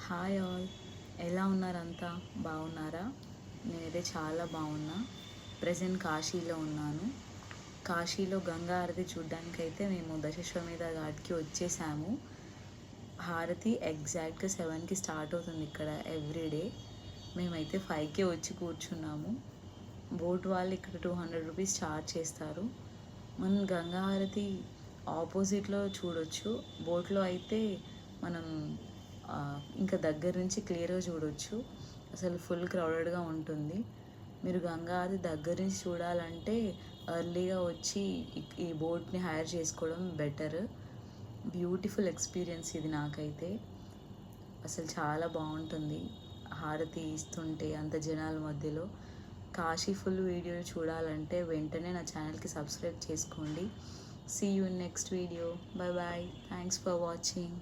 Hi all, ఎలా ఉన్నారంతా? బాగున్నారా? నేనైతే చాలా బాగున్నా. ప్రజెంట్ కాశీలో ఉన్నాను. కాశీలో గంగా హారతి చూడ్డానికైతే మేము దశాశ్వమేధ ఘాట్కి వచ్చేసాము. హారతి ఎగ్జాక్ట్గా 7కి స్టార్ట్ అవుతుంది ఇక్కడ ఎవ్రీడే. మేమైతే 5కే వచ్చి కూర్చున్నాము. బోట్ వాళ్ళు ఇక్కడ 200 రూపీస్ ఛార్జ్ చేస్తారు. మనం గంగా హారతి ఆపోజిట్లో చూడొచ్చు. బోట్లో అయితే మనం ఇంకా దగ్గర నుంచి క్లియర్గా చూడొచ్చు. అసలు ఫుల్ క్రౌడెడ్గా ఉంటుంది. మీరు గంగా హారతి దగ్గర నుంచి చూడాలంటే ఎర్లీగా వచ్చి ఈ బోట్ని హైర్ చేసుకోవడం బెటర్. బ్యూటిఫుల్ ఎక్స్పీరియన్స్ ఇది నాకైతే. అసలు చాలా బాగుంటుంది హారతి ఇస్తుంటే అంత జనాల మధ్యలో. కాశీ ఫుల్ వీడియో చూడాలంటే వెంటనే నా ఛానల్కి సబ్స్క్రైబ్ చేసుకోండి. See you in next video. Bye bye. Thanks for watching.